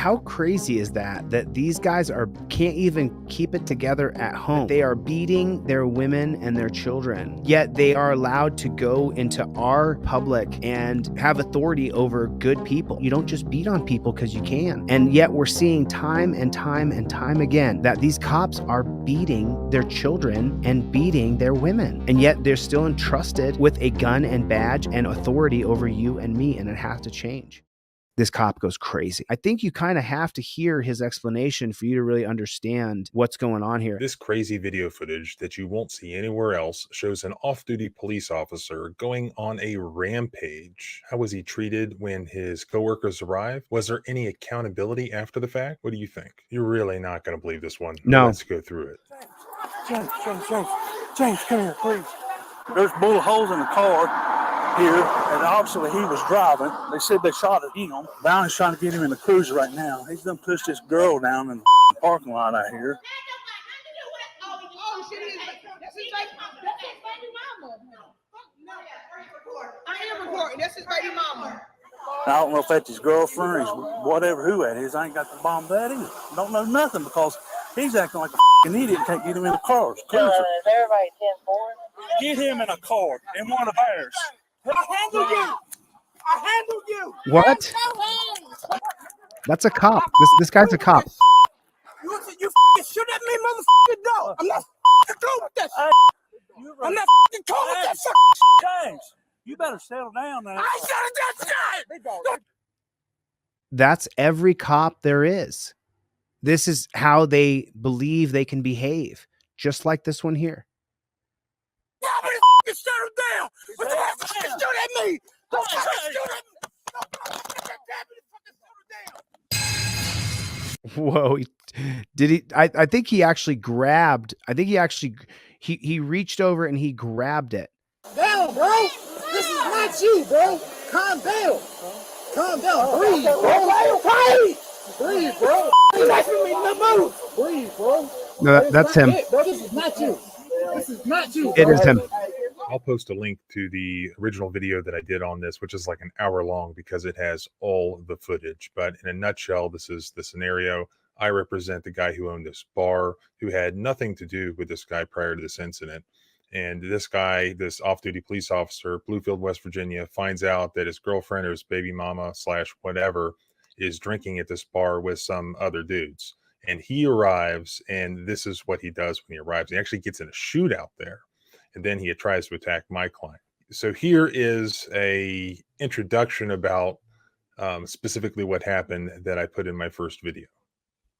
How crazy is that these guys can't even keep it together at home? They are beating their women and their children, yet they are allowed to go into our public and have authority over good people. You don't just beat on people because you can. And yet we're seeing time and time and time again that these cops are beating their children and beating their women. And yet they're still entrusted with a gun and badge and authority over you and me, and it has to change. This cop goes crazy. I think you kind of have to hear his explanation for you to really understand what's going on here. This crazy video footage that you won't see anywhere else shows an off-duty police officer going on a rampage. How was he treated when his coworkers arrived? Was there any accountability after the fact? What do you think? You're really not going to believe this one. No. Let's go through it. James, come here, please. There's bullet holes in the car here, and obviously he was driving. They said they shot at him. Downey's trying to get him in the cruiser right now. He's done pushed this girl down in the parking lot out here. I am recording. That's his baby mama. I don't know if that's his girlfriend, whatever who that is. I ain't got the bomb that either. Don't know nothing because he's acting like an idiot. Can't get him in the car. Is everybody 10-4? Get him in a car in one of ours. I handled you. I handled you. What? That's a cop. This guy's a cop. You shoot at me, motherfucking dog. I'm not cool with that shit. I'm not cool with that shit. James, you better settle down now. I shot at that shit. That's every cop there is. This is how they believe they can behave, just like this one here. Settle down. What the fuck shoot at me? Don't shoot at me. Whoa. Did he? I think he actually grabbed. He reached over and he grabbed it. Down, bro. This is not you, bro. Calm down. Calm down. Breathe, bro. Breathe, bro. You're not me to move. Breathe, bro. No, that's him. Bro, this is not you. This is not you. It is him. I'll post a link to the original video that I did on this, which is like an hour long because it has all the footage. But in a nutshell, this is the scenario. I represent the guy who owned this bar, who had nothing to do with this guy prior to this incident. And this guy, this off-duty police officer, Bluefield, West Virginia, finds out that his girlfriend or his baby mama / whatever is drinking at this bar with some other dudes. And he arrives, and this is what he does when he arrives. He actually gets in a shootout there. And then he tries to attack my client. So here is a introduction about specifically what happened that I put in my first video.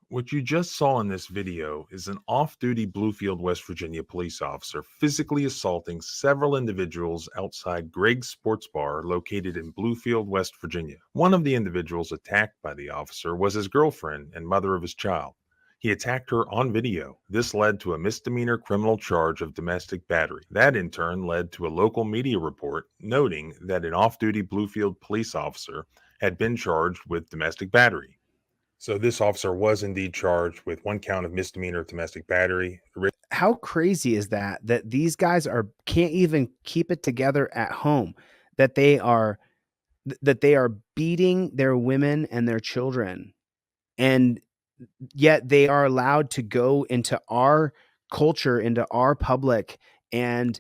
What you just saw in this video is an off-duty Bluefield, West Virginia police officer physically assaulting several individuals outside Greg's Sports Bar located in Bluefield, West Virginia. One of the individuals attacked by the officer was his girlfriend and mother of his child. He attacked her on video. This led to a misdemeanor criminal charge of domestic battery. That in turn led to a local media report noting that an off-duty Bluefield police officer had been charged with domestic battery. So this officer was indeed charged with 1 count of misdemeanor domestic battery. How crazy is that these guys can't even keep it together at home, that they are beating their women and their children, and yet they are allowed to go into our culture, into our public, and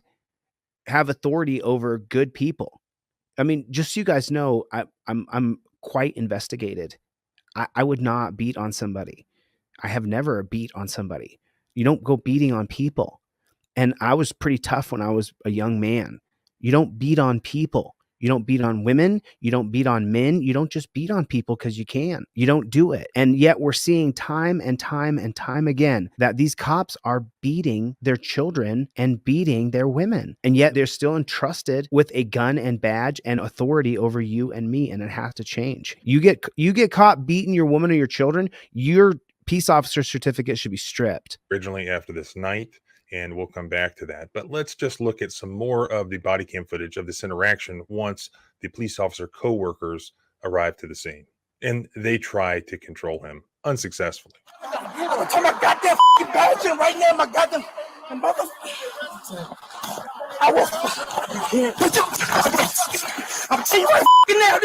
have authority over good people. I mean, just so you guys know, I'm quite investigated. I would not beat on somebody. I have never beat on somebody. You don't go beating on people. And I was pretty tough when I was a young man. You don't beat on people. You don't beat on women. You don't beat on men. You don't just beat on people because you can. You don't do it. And yet we're seeing time and time and time again that these cops are beating their children and beating their women. And yet they're still entrusted with a gun and badge and authority over you and me. And it has to change. You get caught beating your woman or your children, your peace officer certificate should be stripped. Originally after this night. And we'll come back to that. But let's just look at some more of the body cam footage of this interaction once the police officer co-workers arrive to the scene. And they try to control him unsuccessfully. I'm turn my goddamn badge in right now, my goddamn mother. I will. I'm telling you right now.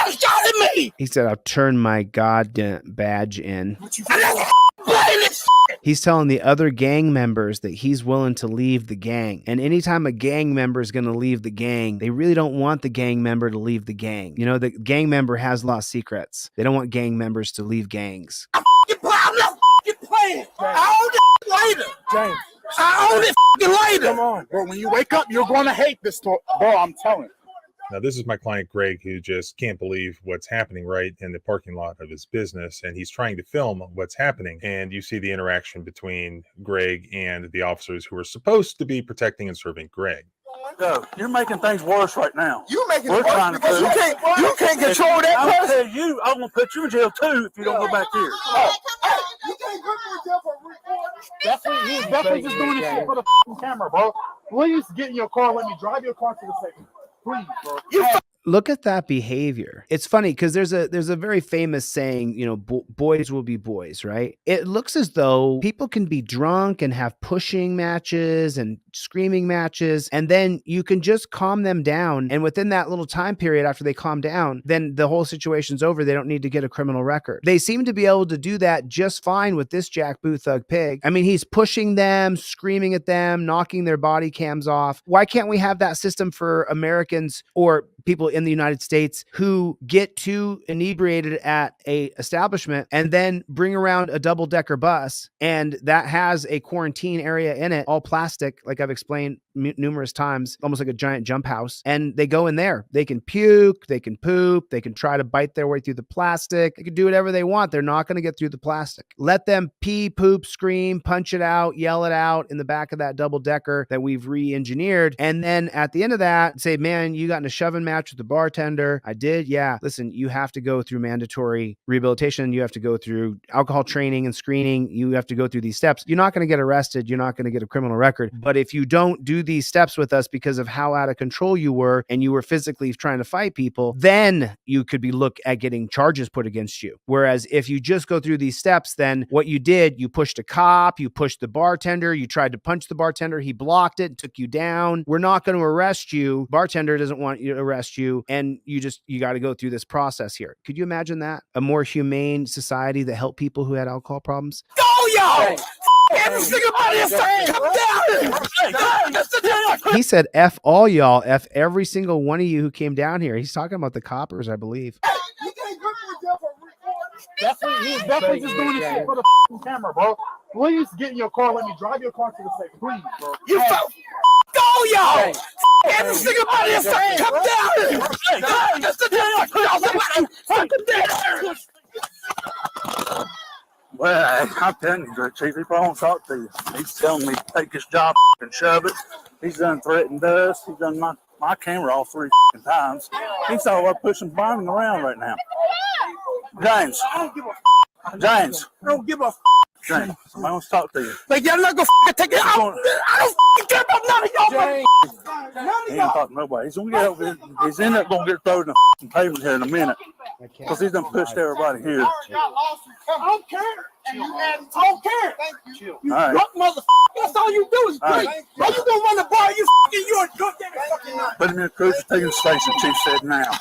got a shot at me. He said, I'll turn my goddamn badge in. Playing this. He's telling the other gang members that he's willing to leave the gang. And anytime a gang member is going to leave the gang, they really don't want the gang member to leave the gang. You know, the gang member has lost secrets. They don't want gang members to leave gangs. I'm not playing. I own it later. James, I own it later. come on, bro. When you wake up, you're gonna hate this story, bro. I'm telling you. Now, this is my client, Greg, who just can't believe what's happening right in the parking lot of his business. And he's trying to film what's happening. And you see the interaction between Greg and the officers who are supposed to be protecting and serving Greg. Go. You're making things worse right now. You making We're it worse trying to because prove- you can't control that I'll person. tell you, I'm gonna put you in jail too if you don't go back here. Hey, you can't go to jail for recording. He's definitely just doing this shit for the camera, bro. Please get in your car. Let me drive your car to the station. Please, bro. Look at that behavior. It's funny because there's a very famous saying, you know, boys will be boys, right? It looks as though people can be drunk and have pushing matches and screaming matches, and then you can just calm them down. And within that little time period after they calm down, then the whole situation's over. They don't need to get a criminal record. They seem to be able to do that just fine with this Jack Boo Thug Pig. I mean, he's pushing them, screaming at them, knocking their body cams off. Why can't we have that system for Americans or people in the United States who get too inebriated at a establishment and then bring around a double-decker bus, and that has a quarantine area in it, all plastic, like I've explained numerous times, almost like a giant jump house, and they go in there. They can puke, they can poop, they can try to bite their way through the plastic, they can do whatever they want. They're not going to get through the plastic. Let them pee, poop, scream, punch it out, yell it out in the back of that double-decker that we've re-engineered, and then at the end of that, say, man, you got in a shoving match with the bartender. I did. Yeah. Listen, you have to go through mandatory rehabilitation. You have to go through alcohol training and screening. You have to go through these steps. You're not going to get arrested. You're not going to get a criminal record. But if you don't do these steps with us because of how out of control you were and you were physically trying to fight people, then you could be looked at getting charges put against you. Whereas if you just go through these steps, then what you did, you pushed a cop, you pushed the bartender, you tried to punch the bartender, he blocked it and took you down. We're not going to arrest you. Bartender doesn't want you to arrest you. And you got to go through this process here. Could you imagine that? A more humane society that helped people who had alcohol problems? Go, y'all! Every single body is come down. He said, F all y'all, F every single one of you who came down here. He's talking about the coppers, I believe. You can't go to jail for recording. He's definitely just doing this shit for the camera, bro. Please get in your car. Let me drive your car to the station. Please, bro. Go, y'all! Every single body is come down. Well, I'm telling you, Chief, he probably won't talk to you. He's telling me to take his job and shove it. He's done threatened us. He's done my camera all 3 times. He's all about pushing bombing around right now. James. James. I don't give a James. Somebody wants to talk to you. like y'all not gonna take it out. I don't care about none of y'all. None He of ain't y'all. talking to nobody. He's gonna get over. He's ended up gonna get thrown in the pavement here in a minute because he's done pushed everybody here. I don't care. I don't care. You All right. drunk motherfucker. That's all you do is drink. Why you gonna run the bar? You're a drunk every fucking night. Put him in a cruiser, take him to the station. Chief said now.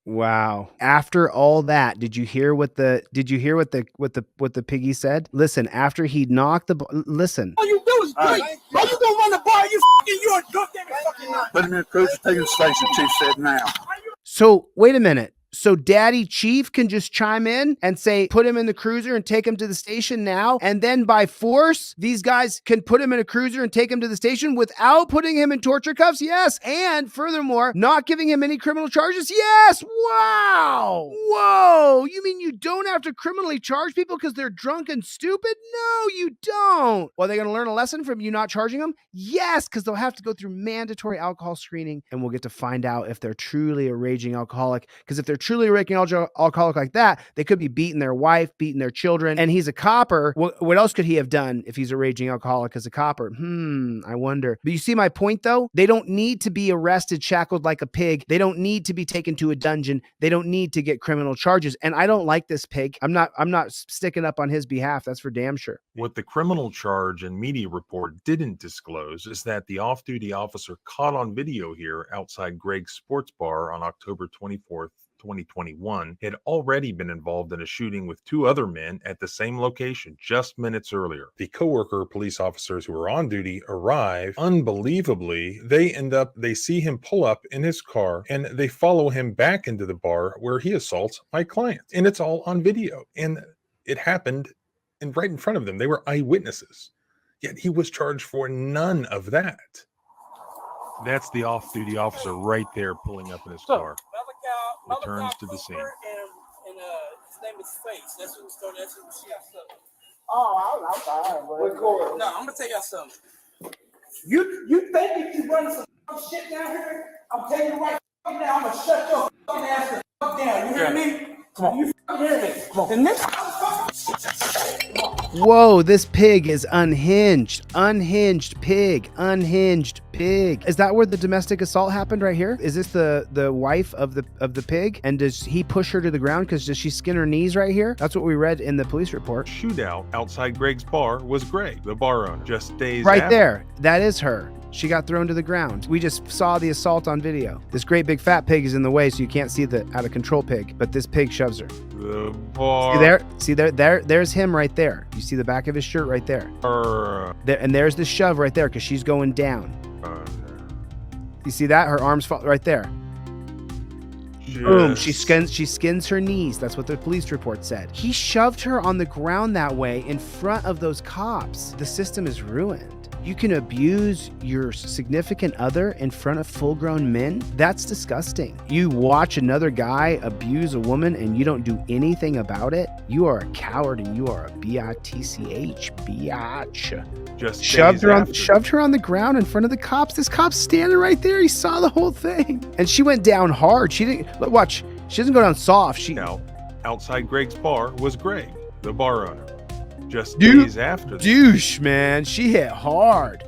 Wow. After all that, did you hear what the piggy said? Listen, after he knocked listen. All you do is drink. Why you gonna run the bar? You're a drunk every fucking night. Put him in a cruiser, take him to the station. Chief said now. So wait a minute. So Daddy Chief can just chime in and say, put him in the cruiser and take him to the station now. And then by force, these guys can put him in a cruiser and take him to the station without putting him in torture cuffs. Yes. And furthermore, not giving him any criminal charges. Yes. Wow. Whoa. You mean you don't have to criminally charge people because they're drunk and stupid? No, you don't. Well, are they going to learn a lesson from you not charging them? Yes, because they'll have to go through mandatory alcohol screening, and we'll get to find out if they're truly a raging alcoholic. Because if they're they're truly a raging alcoholic like that, they could be beating their wife, beating their children, and he's a copper. What else could he have done if he's a raging alcoholic as a copper? I wonder. But you see my point, though? They don't need to be arrested, shackled like a pig. They don't need to be taken to a dungeon. They don't need to get criminal charges. And I don't like this pig. I'm not sticking up on his behalf. That's for damn sure. What the criminal charge and media report didn't disclose is that the off-duty officer caught on video here outside Greg's sports bar on October 24th, 2021 had already been involved in a shooting with 2 other men at the same location just minutes earlier. The coworker police officers who were on duty arrive. Unbelievably, they see him pull up in his car and they follow him back into the bar where he assaults my client. And it's all on video. And it happened right in front of them. They were eyewitnesses. Yet he was charged for none of that. That's the off-duty officer right there pulling up in his car. Returns to the scene. And his name is Face. That's who started. That's who she got stuck. Oh, I'm sorry. No, I'm gonna tell y'all something. You think if you run some shit down here, I'm telling you right now, I'm gonna shut your fucking ass the fuck down. You hear me? Come on. You fucking hear me? Come on. The next Whoa, this pig is unhinged. Unhinged pig. Unhinged pig. Is that where the domestic assault happened right here? Is this the wife of the pig? And does he push her to the ground because does she skin her knees right here? That's what we read in the police report. Shootout outside Greg's bar was Greg, the bar owner. Just days right after. there. That is her. She got thrown to the ground. We just saw the assault on video. This great big fat pig is in the way, so you can't see the out of control pig, but this pig shoves her. The bar. There's him right there. You see the back of his shirt right there. And there's the shove right there because she's going down. You see that? Her arms fall right there. Boom. She skins her knees. That's what the police report said. He shoved her on the ground that way in front of those cops. The system is ruined. You can abuse your significant other in front of full-grown men? That's disgusting. You watch another guy abuse a woman and you don't do anything about it? You are a coward and you are a bitch, biatch. Just shoved her on the ground in front of the cops. This cop's standing right there. He saw the whole thing. And she went down hard. She didn't watch. She doesn't go down soft. Now, outside Greg's bar was Greg, the bar owner. Just days after. Douche, man. She hit hard.